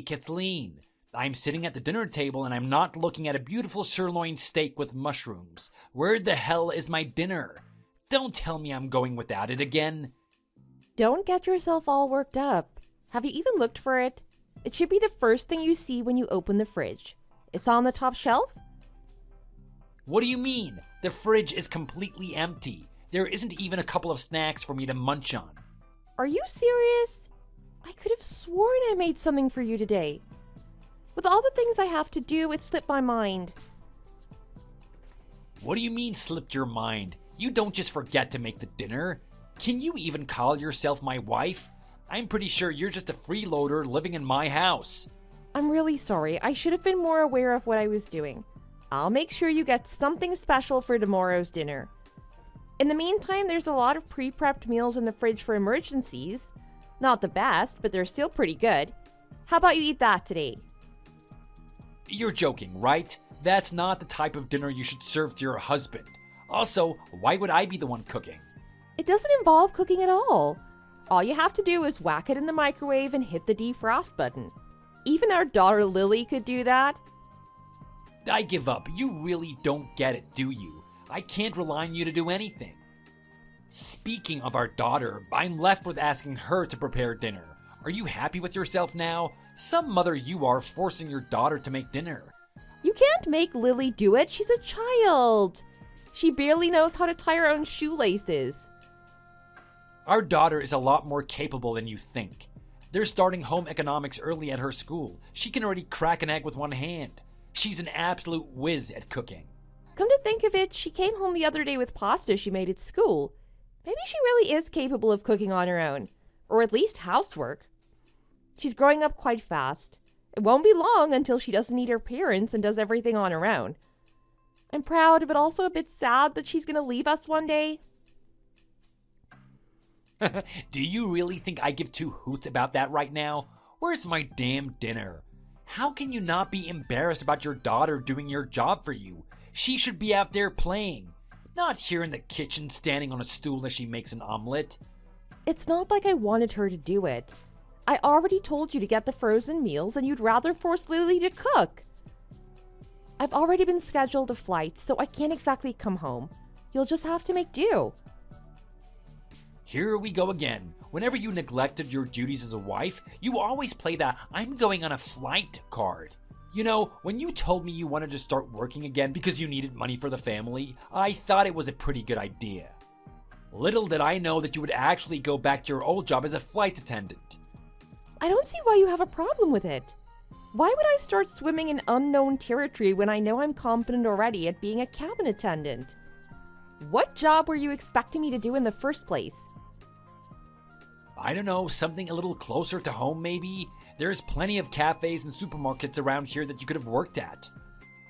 Kathleen. I'm sitting at the dinner table and I'm not looking at a beautiful sirloin steak with mushrooms. Where the hell is my dinner? Don't tell me I'm going without it again. Don't get yourself all worked up. Have you even looked for it? It should be the first thing you see when you open the fridge. It's on the top shelf? What do you mean? The fridge is completely empty. There isn't even a couple of snacks for me to munch on. Are you serious? I could have sworn I made something for you today. With all the things I have to do, it slipped my mind. What do you mean slipped your mind? You don't just forget to make the dinner. Can you even call yourself my wife? I'm pretty sure you're just a freeloader living in my house. I'm really sorry. I should have been more aware of what I was doing. I'll make sure you get something special for tomorrow's dinner. In the meantime, there's a lot of pre-prepped meals in the fridge for emergencies. Not the best, but they're still pretty good. How about you eat that today? You're joking, right? That's not the type of dinner you should serve to your husband. Also, why would I be the one cooking? It doesn't involve cooking at all. All you have to do is whack it in the microwave and hit the defrost button. Even our daughter Lily could do that. I give up. You really don't get it, do you? I can't rely on you to do anything. Speaking of our daughter, I'm left with asking her to prepare dinner. Are you happy with yourself now? Some mother you are forcing your daughter to make dinner. You can't make Lily do it. She's a child. She barely knows how to tie her own shoelaces. Our daughter is a lot more capable than you think. They're starting home economics early at her school. She can already crack an egg with one hand. She's an absolute whiz at cooking. Come to think of it, she came home the other day with pasta she made at school. Maybe she really is capable of cooking on her own, or at least housework. She's growing up quite fast. It won't be long until she doesn't need her parents and does everything on her own. I'm proud, but also a bit sad that she's going to leave us one day. Do you really think I give two hoots about that right now? Where's my damn dinner? How can you not be embarrassed about your daughter doing your job for you? She should be out there playing, not here in the kitchen standing on a stool as she makes an omelet. It's not like I wanted her to do it. I already told you to get the frozen meals and you'd rather force Lily to cook. I've already been scheduled a flight, so I can't exactly come home. You'll just have to make do. Here we go again. Whenever you neglected your duties as a wife, you always play that "I'm going on a flight" card. You know, when you told me you wanted to start working again because you needed money for the family, I thought it was a pretty good idea. Little did I know that you would actually go back to your old job as a flight attendant. I don't see why you have a problem with it. Why would I start swimming in unknown territory when I know I'm competent already at being a cabin attendant? What job were you expecting me to do in the first place? I don't know, something a little closer to home maybe? There's plenty of cafes and supermarkets around here that you could have worked at.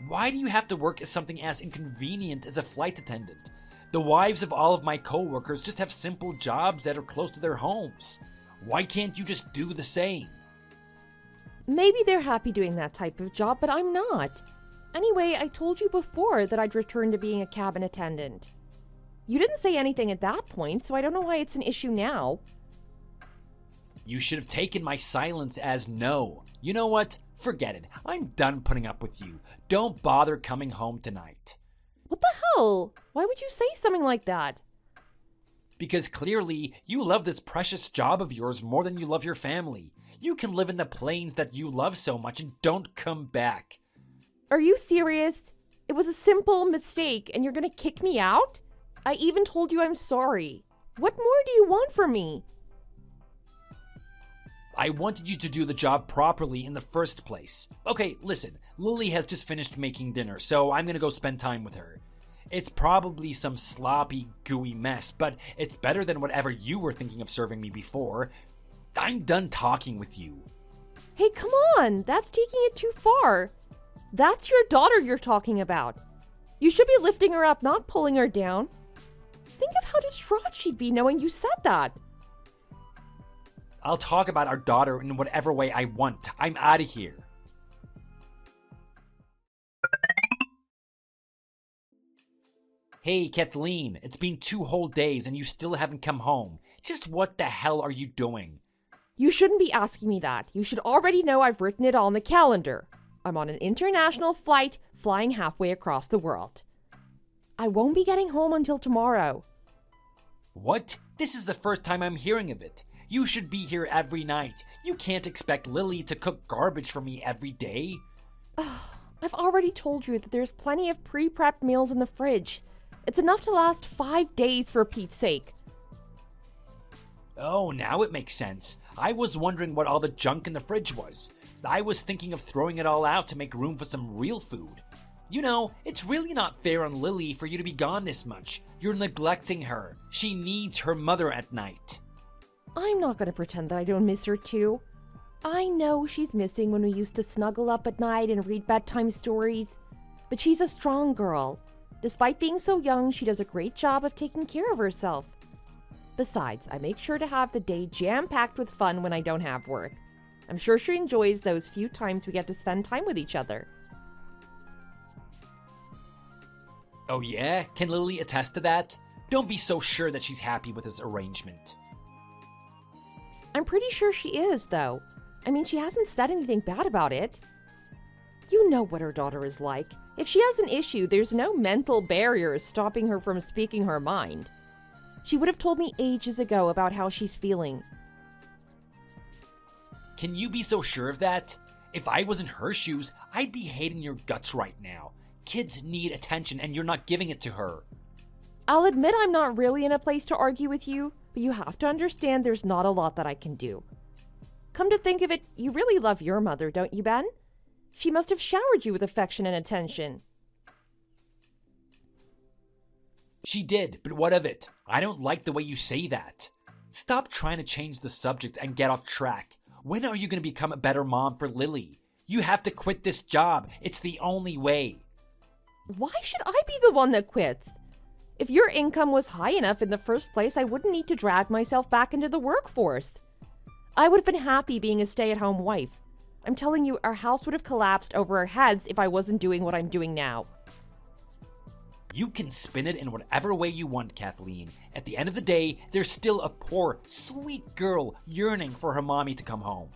Why do you have to work as something as inconvenient as a flight attendant? The wives of all of my coworkers just have simple jobs that are close to their homes. Why can't you just do the same? Maybe they're happy doing that type of job, but I'm not. Anyway, I told you before that I'd return to being a cabin attendant. You didn't say anything at that point, so I don't know why it's an issue now. You should have taken my silence as no. You know what? Forget it. I'm done putting up with you. Don't bother coming home tonight. What the hell? Why would you say something like that? Because clearly, you love this precious job of yours more than you love your family. You can live in the plains that you love so much and don't come back. Are you serious? It was a simple mistake and you're gonna kick me out? I even told you I'm sorry. What more do you want from me? I wanted you to do the job properly in the first place. Okay, listen, Lily has just finished making dinner, so I'm gonna go spend time with her. It's probably some sloppy, gooey mess, but it's better than whatever you were thinking of serving me before. I'm done talking with you. Hey, come on, that's taking it too far. That's your daughter you're talking about. You should be lifting her up, not pulling her down. Think of how distraught she'd be knowing you said that. I'll talk about our daughter in whatever way I want. I'm out of here. Hey, Kathleen, it's been 2 whole days and you still haven't come home. Just what the hell are you doing? You shouldn't be asking me that. You should already know I've written it on the calendar. I'm on an international flight flying halfway across the world. I won't be getting home until tomorrow. What? This is the first time I'm hearing of it. You should be here every night. You can't expect Lily to cook garbage for me every day. I've already told you that there's plenty of pre-prepped meals in the fridge. It's enough to last 5 days for Pete's sake. Oh, now it makes sense. I was wondering what all the junk in the fridge was. I was thinking of throwing it all out to make room for some real food. You know, it's really not fair on Lily for you to be gone this much. You're neglecting her. She needs her mother at night. I'm not going to pretend that I don't miss her too. I know she's missing when we used to snuggle up at night and read bedtime stories. But she's a strong girl. Despite being so young, she does a great job of taking care of herself. Besides, I make sure to have the day jam-packed with fun when I don't have work. I'm sure she enjoys those few times we get to spend time with each other. Oh yeah? Can Lily attest to that? Don't be so sure that she's happy with this arrangement. I'm pretty sure she is, though. I mean, she hasn't said anything bad about it. You know what her daughter is like. If she has an issue, there's no mental barriers stopping her from speaking her mind. She would have told me ages ago about how she's feeling. Can you be so sure of that? If I was in her shoes, I'd be hating your guts right now. Kids need attention and you're not giving it to her. I'll admit I'm not really in a place to argue with you, but you have to understand there's not a lot that I can do. Come to think of it, you really love your mother, don't you, Ben? She must have showered you with affection and attention. She did, but what of it? I don't like the way you say that. Stop trying to change the subject and get off track. When are you going to become a better mom for Lily? You have to quit this job. It's the only way. Why should I be the one that quits? If your income was high enough in the first place, I wouldn't need to drag myself back into the workforce. I would have been happy being a stay-at-home wife. I'm telling you, our house would have collapsed over our heads if I wasn't doing what I'm doing now. You can spin it in whatever way you want, Kathleen. At the end of the day, there's still a poor, sweet girl yearning for her mommy to come home.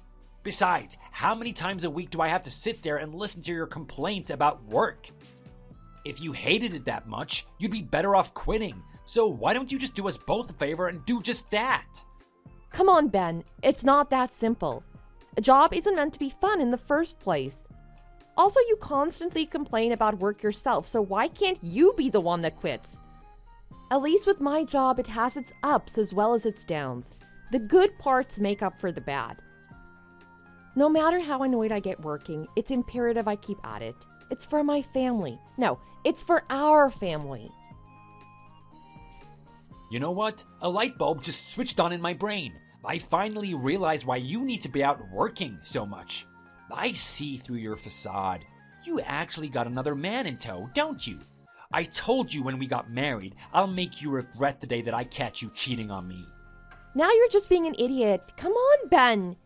Besides, how many times a week do I have to sit there and listen to your complaints about work? If you hated it that much, you'd be better off quitting. So why don't you just do us both a favor and do just that? Come on, Ben. It's not that simple. A job isn't meant to be fun in the first place. Also, you constantly complain about work yourself, so why can't you be the one that quits? At least with my job, it has its ups as well as its downs. The good parts make up for the bad. No matter how annoyed I get working, it's imperative I keep at it. It's for my family. No, it's for our family. You know what? A light bulb just switched on in my brain. I finally realized why you need to be out working so much. I see through your facade. You actually got another man in tow, don't you? I told you when we got married, I'll make you regret the day that I catch you cheating on me. Now you're just being an idiot. Come on, Ben.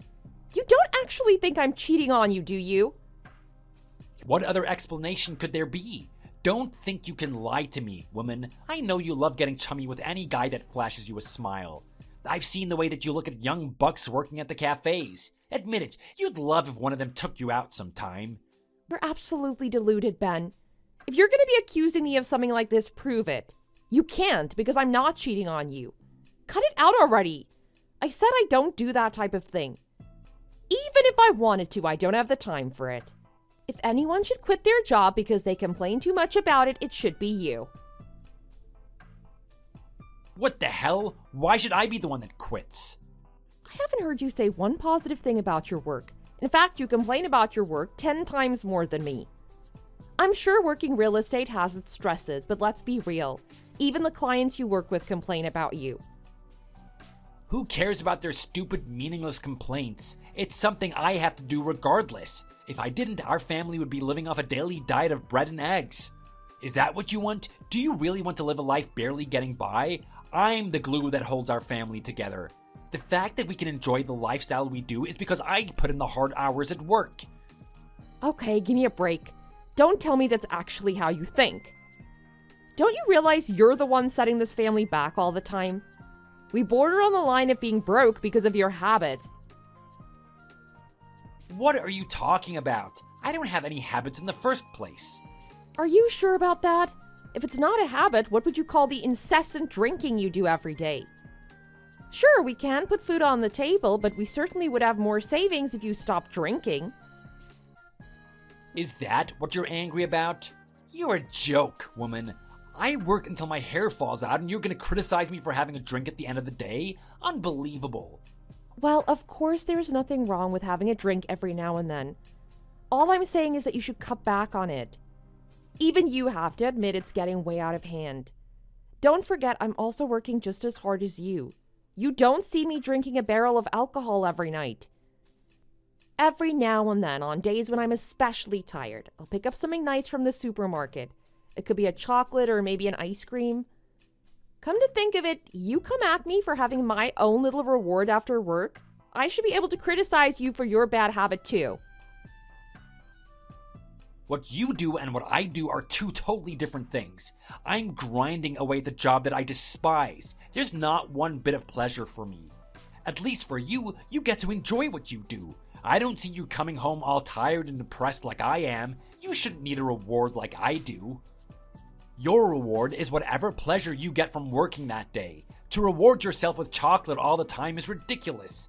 You don't actually think I'm cheating on you, do you? What other explanation could there be? Don't think you can lie to me, woman. I know you love getting chummy with any guy that flashes you a smile. I've seen the way that you look at young bucks working at the cafes. Admit it, you'd love if one of them took you out sometime. You're absolutely deluded, Ben. If you're going to be accusing me of something like this, prove it. You can't, because I'm not cheating on you. Cut it out already. I said I don't do that type of thing. Even if I wanted to, I don't have the time for it. If anyone should quit their job because they complain too much about it, it should be you. What the hell? Why should I be the one that quits? I haven't heard you say one positive thing about your work. In fact, you complain about your work 10 times more than me. I'm sure working real estate has its stresses, but let's be real. Even the clients you work with complain about you. Who cares about their stupid, meaningless complaints? It's something I have to do regardless. If I didn't, our family would be living off a daily diet of bread and eggs. Is that what you want? Do you really want to live a life barely getting by? I'm the glue that holds our family together. The fact that we can enjoy the lifestyle we do is because I put in the hard hours at work. Okay, give me a break. Don't tell me that's actually how you think. Don't you realize you're the one setting this family back all the time? We border on the line of being broke because of your habits. What are you talking about? I don't have any habits in the first place. Are you sure about that? If it's not a habit, what would you call the incessant drinking you do every day? Sure, we can put food on the table, but we certainly would have more savings if you stopped drinking. Is that what you're angry about? You're a joke, woman. I work until my hair falls out and you're gonna criticize me for having a drink at the end of the day? Unbelievable. Well, of course there's nothing wrong with having a drink every now and then. All I'm saying is that you should cut back on it. Even you have to admit it's getting way out of hand. Don't forget, I'm also working just as hard as you. You don't see me drinking a barrel of alcohol every night. Every now and then, on days when I'm especially tired, I'll pick up something nice from the supermarket. It could be a chocolate or maybe an ice cream. Come to think of it, you come at me for having my own little reward after work. I should be able to criticize you for your bad habit too. What you do and what I do are two totally different things. I'm grinding away at the job that I despise. There's not one bit of pleasure for me. At least for you, you get to enjoy what you do. I don't see you coming home all tired and depressed like I am. You shouldn't need a reward like I do. Your reward is whatever pleasure you get from working that day. To reward yourself with chocolate all the time is ridiculous.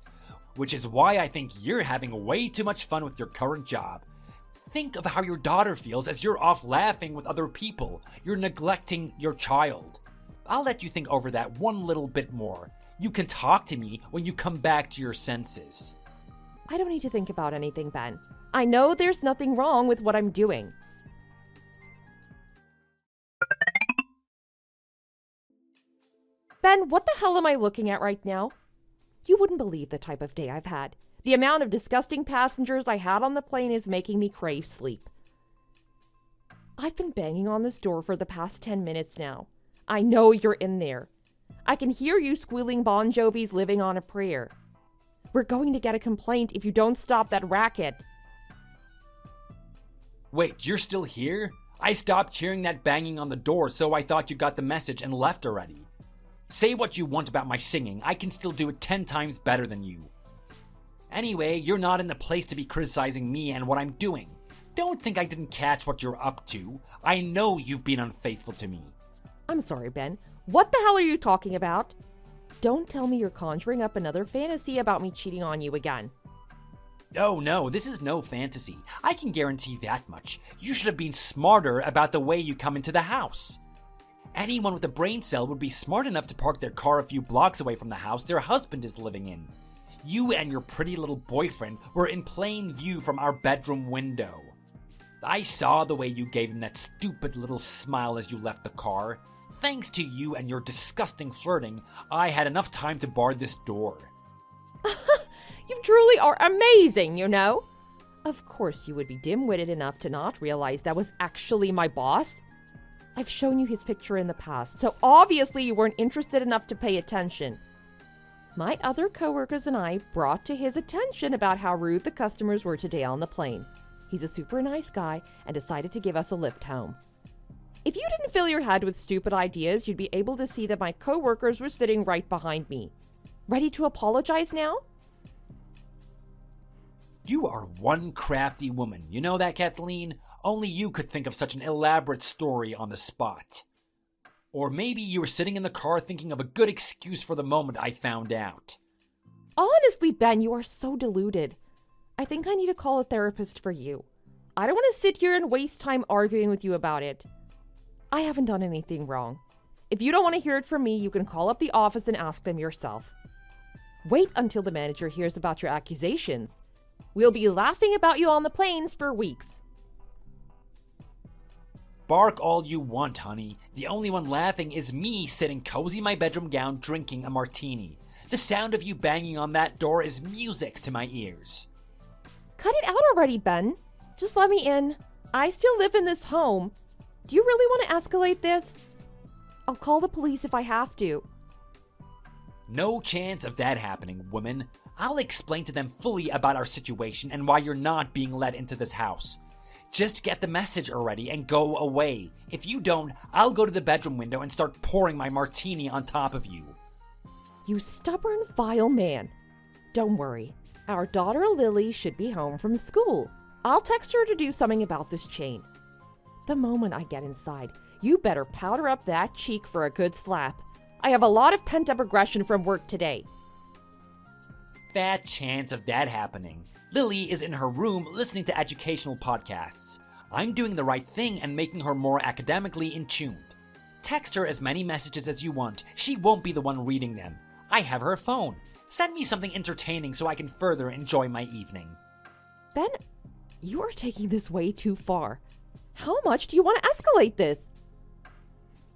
Which is why I think you're having way too much fun with your current job. Think of how your daughter feels as you're off laughing with other people. You're neglecting your child. I'll let you think over that one little bit more. You can talk to me when you come back to your senses. I don't need to think about anything, Ben. I know there's nothing wrong with what I'm doing. Ben, what the hell am I looking at right now? You wouldn't believe the type of day I've had. The amount of disgusting passengers I had on the plane is making me crave sleep. I've been banging on this door for the past 10 minutes now. I know you're in there. I can hear you squealing Bon Jovi's Living on a Prayer. We're going to get a complaint if you don't stop that racket. Wait, you're still here? I stopped hearing that banging on the door, so I thought you got the message and left already. Say what you want about my singing, I can still do it 10 times better than you. Anyway, you're not in the place to be criticizing me and what I'm doing. Don't think I didn't catch what you're up to. I know you've been unfaithful to me. I'm sorry, Ben. What the hell are you talking about? Don't tell me you're conjuring up another fantasy about me cheating on you again. Oh no, this is no fantasy. I can guarantee that much. You should have been smarter about the way you come into the house. Anyone with a brain cell would be smart enough to park their car a few blocks away from the house their husband is living in. You and your pretty little boyfriend were in plain view from our bedroom window. I saw the way you gave him that stupid little smile as you left the car. Thanks to you and your disgusting flirting, I had enough time to bar this door. You truly are amazing, you know. Of course you would be dim-witted enough to not realize that was actually my boss. I've shown you his picture in the past, so obviously you weren't interested enough to pay attention. My other coworkers and I brought to his attention about how rude the customers were today on the plane. He's a super nice guy and decided to give us a lift home. If you didn't fill your head with stupid ideas, you'd be able to see that my coworkers were sitting right behind me. Ready to apologize now? You are one crafty woman. You know that, Kathleen? Only you could think of such an elaborate story on the spot. Or maybe you were sitting in the car thinking of a good excuse for the moment I found out. Honestly, Ben, you are so deluded. I think I need to call a therapist for you. I don't want to sit here and waste time arguing with you about it. I haven't done anything wrong. If you don't want to hear it from me, you can call up the office and ask them yourself. Wait until the manager hears about your accusations. We'll be laughing about you on the planes for weeks. Bark all you want, honey. The only one laughing is me sitting cozy in my bedroom gown drinking a martini. The sound of you banging on that door is music to my ears. Cut it out already, Ben. Just let me in. I still live in this home. Do you really want to escalate this? I'll call the police if I have to. No chance of that happening, woman. I'll explain to them fully about our situation and why you're not being let into this house. Just get the message already and go away. If you don't, I'll go to the bedroom window and start pouring my martini on top of you. You stubborn, vile man. Don't worry. Our daughter Lily should be home from school. I'll text her to do something about this chain. The moment I get inside, you better powder up that cheek for a good slap. I have a lot of pent-up aggression from work today. Fat chance of that happening. Lily is in her room listening to educational podcasts. I'm doing the right thing and making her more academically in tune. Text her as many messages as you want. She won't be the one reading them. I have her phone. Send me something entertaining so I can further enjoy my evening. Ben, you are taking this way too far. How much do you want to escalate this?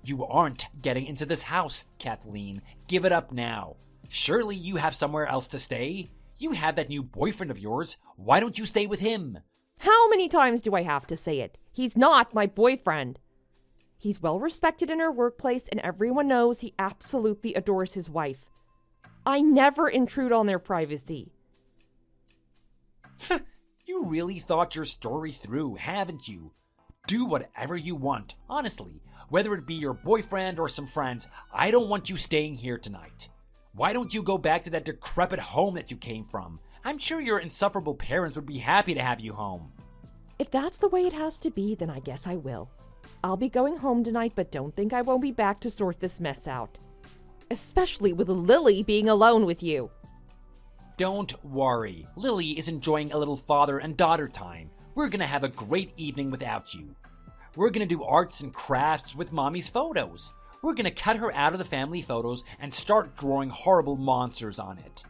You aren't getting into this house, Kathleen. Give it up now. Surely you have somewhere else to stay? You have that new boyfriend of yours. Why don't you stay with him? How many times do I have to say it? He's not my boyfriend. He's well respected in our workplace and everyone knows he absolutely adores his wife. I never intrude on their privacy. You really thought your story through, haven't you? Do whatever you want, honestly. Whether it be your boyfriend or some friends, I don't want you staying here tonight. Why don't you go back to that decrepit home that you came from? I'm sure your insufferable parents would be happy to have you home. If that's the way it has to be, then I guess I will. I'll be going home tonight, but don't think I won't be back to sort this mess out. Especially with Lily being alone with you. Don't worry. Lily is enjoying a little father and daughter time. We're gonna have a great evening without you. We're gonna do arts and crafts with Mommy's photos. We're gonna cut her out of the family photos and start drawing horrible monsters on it.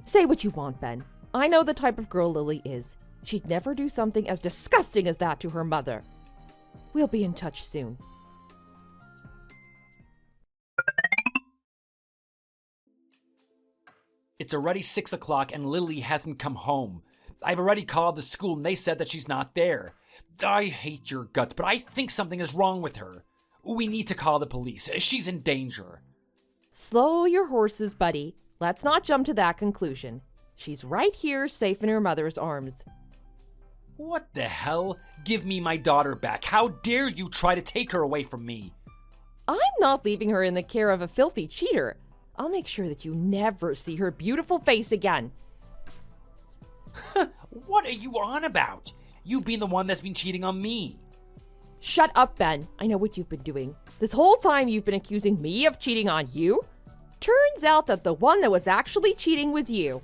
Say what you want, Ben. I know the type of girl Lily is. She'd never do something as disgusting as that to her mother. We'll be in touch soon. It's already 6 o'clock and Lily hasn't come home. I've already called the school and they said that she's not there. I hate your guts, but I think something is wrong with her. We need to call the police. She's in danger. Slow your horses, buddy. Let's not jump to that conclusion. She's right here, safe in her mother's arms. What the hell? Give me my daughter back. How dare you try to take her away from me? I'm not leaving her in the care of a filthy cheater. I'll make sure that you never see her beautiful face again. What are you on about? You've been the one that's been cheating on me. Shut up, Ben. I know what you've been doing. This whole time you've been accusing me of cheating on you. Turns out that the one that was actually cheating was you.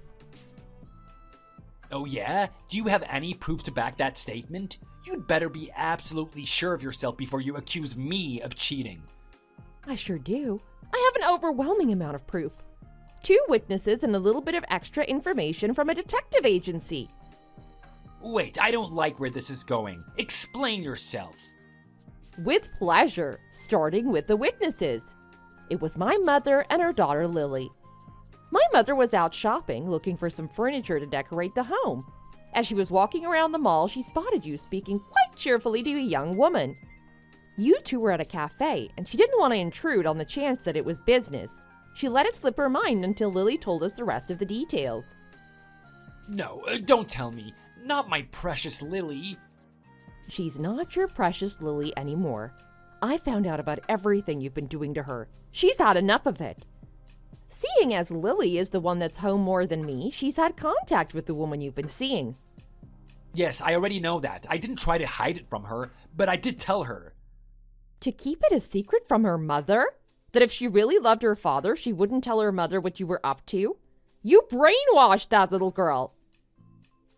Oh yeah? Do you have any proof to back that statement? You'd better be absolutely sure of yourself before you accuse me of cheating. I sure do. I have an overwhelming amount of proof. 2 witnesses and a little bit of extra information from a detective agency. Wait, I don't like where this is going. Explain yourself. With pleasure, starting with the witnesses. It was my mother and her daughter Lily. My mother was out shopping, looking for some furniture to decorate the home. As she was walking around the mall, she spotted you speaking quite cheerfully to a young woman. You two were at a cafe, and she didn't want to intrude on the chance that it was business. She let it slip her mind until Lily told us the rest of the details. No, don't tell me. Not my precious Lily. She's not your precious Lily anymore. I found out about everything you've been doing to her. She's had enough of it. Seeing as Lily is the one that's home more than me, she's had contact with the woman you've been seeing. Yes, I already know that. I didn't try to hide it from her, but I did tell her. To keep it a secret from her mother? That if she really loved her father, she wouldn't tell her mother what you were up to? You brainwashed that little girl.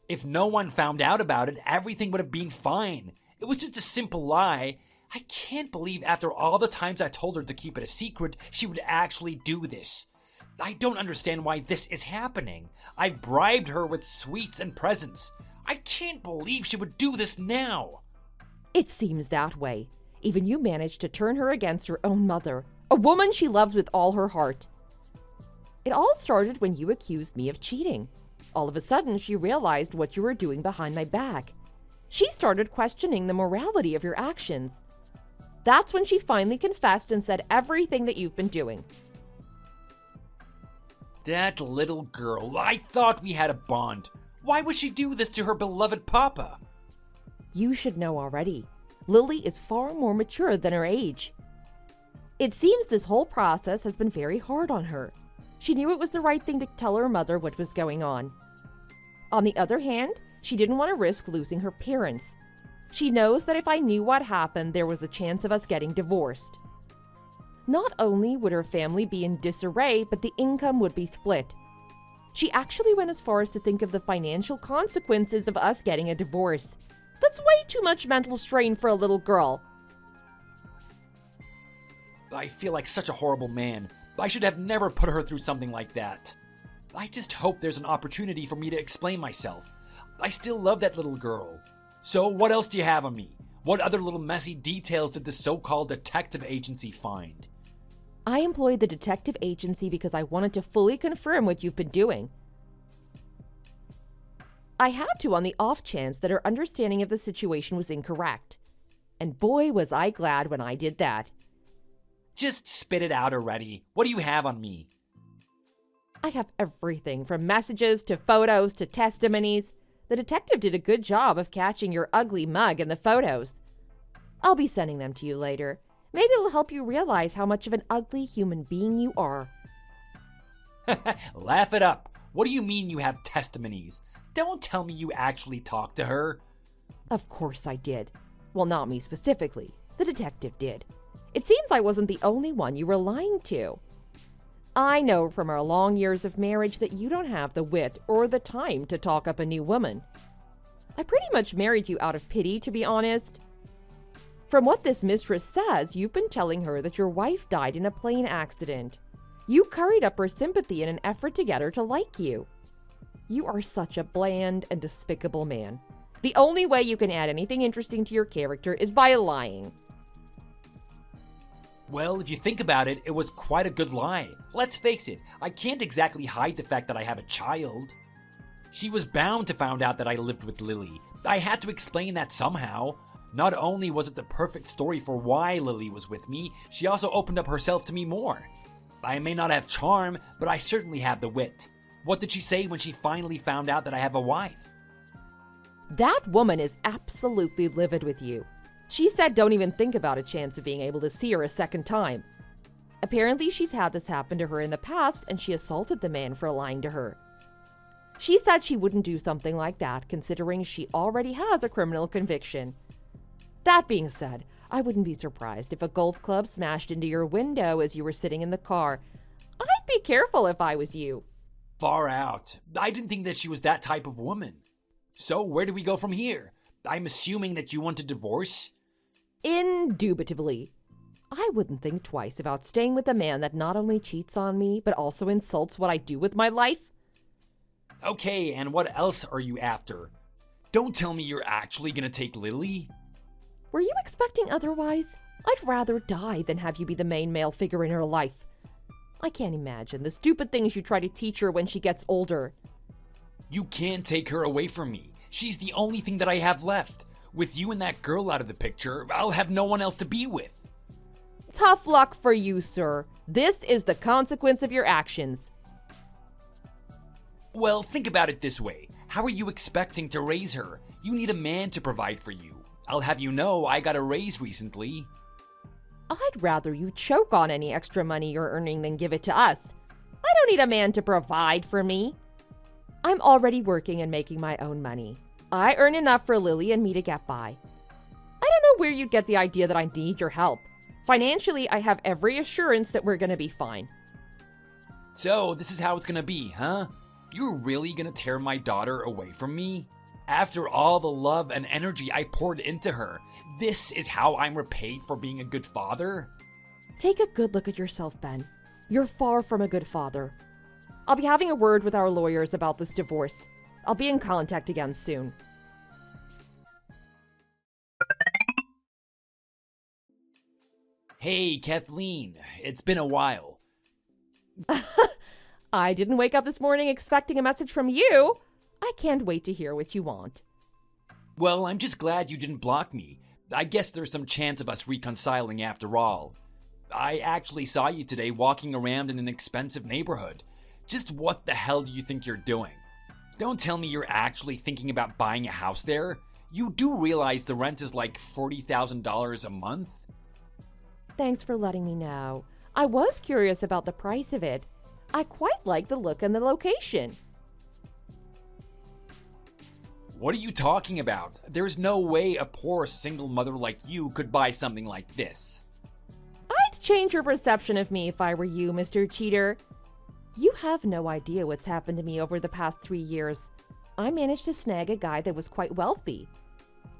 If no one found out about it, everything would have been fine. It was just a simple lie. I can't believe after all the times I told her to keep it a secret, she would actually do this. I don't understand why this is happening. I've bribed her with sweets and presents. I can't believe she would do this now. It seems that way. Even you managed to turn her against her own mother, a woman she loves with all her heart. It all started when you accused me of cheating. All of a sudden, she realized what you were doing behind my back. She started questioning the morality of your actions. That's when she finally confessed and said everything that you've been doing. That little girl, I thought we had a bond. Why would she do this to her beloved papa? You should know already. Lily is far more mature than her age. It seems this whole process has been very hard on her. She knew it was the right thing to tell her mother what was going on. On the other hand, she didn't want to risk losing her parents. She knows that if I knew what happened, there was a chance of us getting divorced. Not only would her family be in disarray, but the income would be split. She actually went as far as to think of the financial consequences of us getting a divorce. That's way too much mental strain for a little girl. I feel like such a horrible man. I should have never put her through something like that. I just hope there's an opportunity for me to explain myself. I still love that little girl. So what else do you have on me? What other little messy details did the so-called detective agency find? I employed the detective agency because I wanted to fully confirm what you've been doing. I had to on the off chance that her understanding of the situation was incorrect. And boy, was I glad when I did that. Just spit it out already. What do you have on me? I have everything from messages to photos to testimonies. The detective did a good job of catching your ugly mug in the photos. I'll be sending them to you later. Maybe it'll help you realize how much of an ugly human being you are. Laugh it up. What do you mean you have testimonies? Don't tell me you actually talked to her. Of course I did. Well, not me specifically. The detective did. It seems I wasn't the only one you were lying to. I know from our long years of marriage that you don't have the wit or the time to talk up a new woman. I pretty much married you out of pity, to be honest. From what this mistress says, you've been telling her that your wife died in a plane accident. You curried up her sympathy in an effort to get her to like you. You are such a bland and despicable man. The only way you can add anything interesting to your character is by lying. Well, if you think about it, it was quite a good lie. Let's face it, I can't exactly hide the fact that I have a child. She was bound to find out that I lived with Lily. I had to explain that somehow. Not only was it the perfect story for why Lily was with me, she also opened up herself to me more. I may not have charm, but I certainly have the wit. What did she say when she finally found out that I have a wife? That woman is absolutely livid with you. She said don't even think about a chance of being able to see her a second time. Apparently she's had this happen to her in the past and she assaulted the man for lying to her. She said she wouldn't do something like that considering she already has a criminal conviction. That being said, I wouldn't be surprised if a golf club smashed into your window as you were sitting in the car. I'd be careful if I was you. Far out. I didn't think that she was that type of woman. So where do we go from here? I'm assuming that you want a divorce? Indubitably. I wouldn't think twice about staying with a man that not only cheats on me, but also insults what I do with my life. Okay, and what else are you after? Don't tell me you're actually gonna take Lily? Were you expecting otherwise? I'd rather die than have you be the main male figure in her life. I can't imagine the stupid things you try to teach her when she gets older. You can't take her away from me. She's the only thing that I have left. With you and that girl out of the picture, I'll have no one else to be with. Tough luck for you, sir. This is the consequence of your actions. Well, think about it this way. How are you expecting to raise her? You need a man to provide for you. I'll have you know I got a raise recently. I'd rather you choke on any extra money you're earning than give it to us. I don't need a man to provide for me. I'm already working and making my own money. I earn enough for Lily and me to get by. I don't know where you'd get the idea that I need your help. Financially, I have every assurance that we're gonna be fine. So, this is how it's gonna be, huh? You're really gonna tear my daughter away from me? After all the love and energy I poured into her, this is how I'm repaid for being a good father? Take a good look at yourself, Ben. You're far from a good father. I'll be having a word with our lawyers about this divorce. I'll be in contact again soon. Hey, Kathleen. It's been a while. I didn't wake up this morning expecting a message from you. I can't wait to hear what you want. Well, I'm just glad you didn't block me. I guess there's some chance of us reconciling after all. I actually saw you today walking around in an expensive neighborhood. Just what the hell do you think you're doing? Don't tell me you're actually thinking about buying a house there. You do realize the rent is like $40,000 a month? Thanks for letting me know. I was curious about the price of it. I quite like the look and the location. What are you talking about? There's no way a poor single mother like you could buy something like this. I'd change your perception of me if I were you, Mr. Cheater. You have no idea what's happened to me over the past 3 years. I managed to snag a guy that was quite wealthy.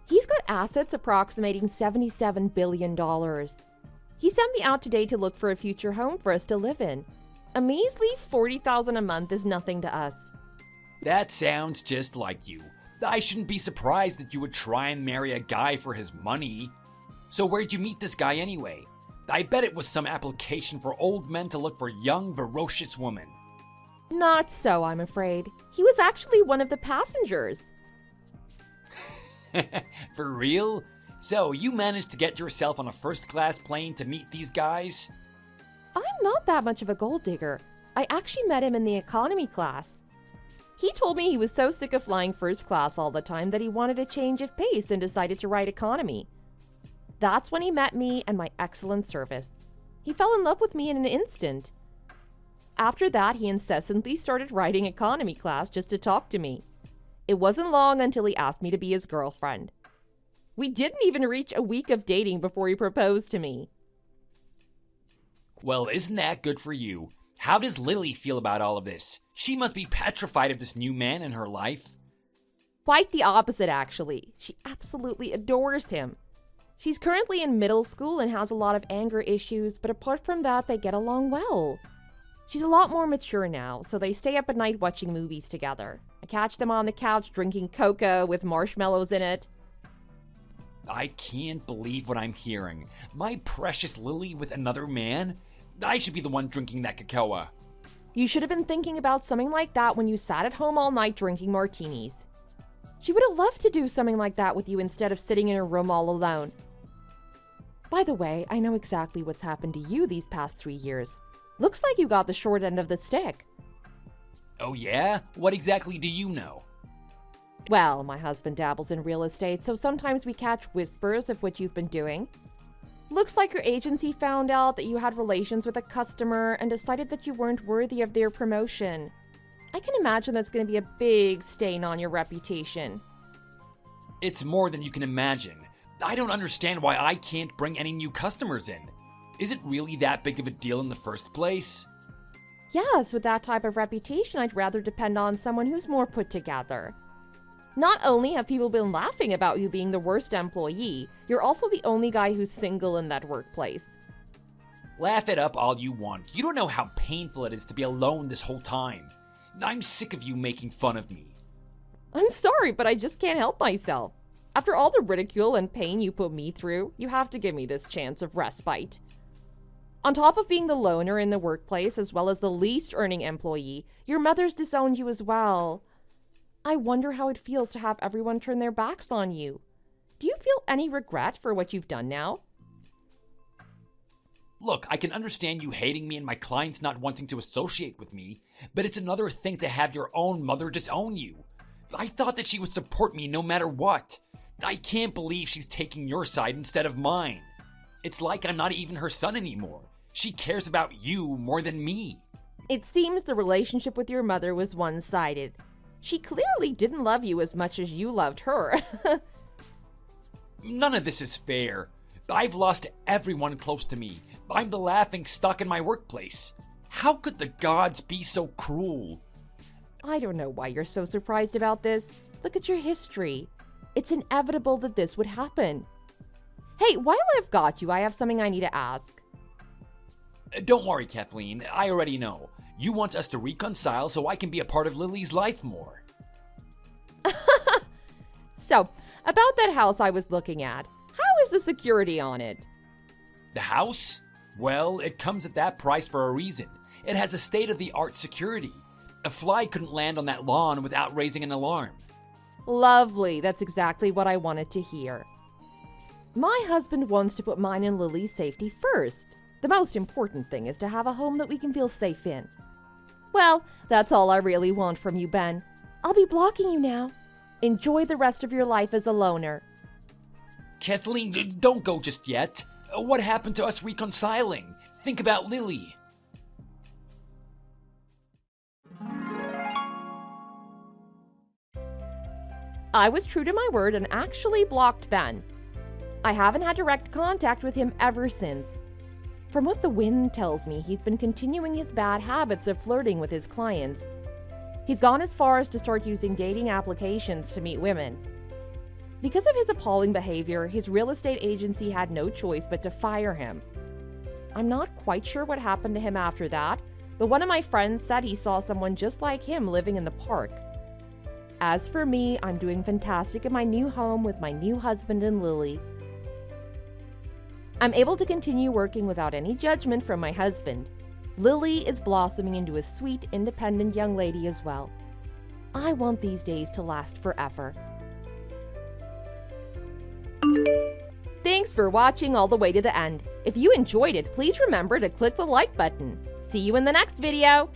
He's got assets approximating $77 billion. He sent me out today to look for a future home for us to live in. A measly $40,000 a month is nothing to us. That sounds just like you. I shouldn't be surprised that you would try and marry a guy for his money. So where'd you meet this guy anyway? I bet it was some application for old men to look for young, ferocious women. Not so, I'm afraid. He was actually one of the passengers. For real? So you managed to get yourself on a first-class plane to meet these guys? I'm not that much of a gold digger. I actually met him in the economy class. He told me he was so sick of flying first class all the time that he wanted a change of pace and decided to ride economy. That's when he met me and my excellent service. He fell in love with me in an instant. After that, he incessantly started riding economy class just to talk to me. It wasn't long until he asked me to be his girlfriend. We didn't even reach a week of dating before he proposed to me. Well, isn't that good for you? How does Lily feel about all of this? She must be petrified of this new man in her life. Quite the opposite, actually. She absolutely adores him. She's currently in middle school and has a lot of anger issues, but apart from that, they get along well. She's a lot more mature now, so they stay up at night watching movies together. I catch them on the couch drinking cocoa with marshmallows in it. I can't believe what I'm hearing. My precious Lily with another man? I should be the one drinking that cocoa. You should have been thinking about something like that when you sat at home all night drinking martinis. She would have loved to do something like that with you instead of sitting in her room all alone. By the way, I know exactly what's happened to you these past 3 years. Looks like you got the short end of the stick. Oh yeah? What exactly do you know? Well, my husband dabbles in real estate, so sometimes we catch whispers of what you've been doing. Looks like your agency found out that you had relations with a customer and decided that you weren't worthy of their promotion. I can imagine that's going to be a big stain on your reputation. It's more than you can imagine. I don't understand why I can't bring any new customers in. Is it really that big of a deal in the first place? Yes, with that type of reputation, I'd rather depend on someone who's more put together. Not only have people been laughing about you being the worst employee, you're also the only guy who's single in that workplace. Laugh it up all you want. You don't know how painful it is to be alone this whole time. I'm sick of you making fun of me. I'm sorry, but I just can't help myself. After all the ridicule and pain you put me through, you have to give me this chance of respite. On top of being the loner in the workplace as well as the least earning employee, your mother's disowned you as well. I wonder how it feels to have everyone turn their backs on you. Do you feel any regret for what you've done now? Look, I can understand you hating me and my clients not wanting to associate with me, but it's another thing to have your own mother disown you. I thought that she would support me no matter what. I can't believe she's taking your side instead of mine. It's like I'm not even her son anymore. She cares about you more than me. It seems the relationship with your mother was one-sided. She clearly didn't love you as much as you loved her. None of this is fair. I've lost everyone close to me. I'm the laughing stock in my workplace. How could the gods be so cruel? I don't know why you're so surprised about this. Look at your history. It's inevitable that this would happen. Hey, while I've got you, I have something I need to ask. Don't worry, Kathleen. I already know. You want us to reconcile so I can be a part of Lily's life more. So, about that house I was looking at, how is the security on it? The house? Well, it comes at that price for a reason. It has a state-of-the-art security. A fly couldn't land on that lawn without raising an alarm. Lovely. That's exactly what I wanted to hear. My husband wants to put mine and Lily's safety first. The most important thing is to have a home that we can feel safe in. Well, that's all I really want from you, Ben. I'll be blocking you now. Enjoy the rest of your life as a loner. Kathleen, don't go just yet. What happened to us reconciling? Think about Lily. I was true to my word and actually blocked Ben. I haven't had direct contact with him ever since. From what the wind tells me, he's been continuing his bad habits of flirting with his clients. He's gone as far as to start using dating applications to meet women. Because of his appalling behavior, his real estate agency had no choice but to fire him. I'm not quite sure what happened to him after that, but one of my friends said he saw someone just like him living in the park. As for me, I'm doing fantastic in my new home with my new husband and Lily. I'm able to continue working without any judgment from my husband. Lily is blossoming into a sweet, independent young lady as well. I want these days to last forever. Thanks for watching all the way to the end. If you enjoyed it, please remember to click the like button. See you in the next video!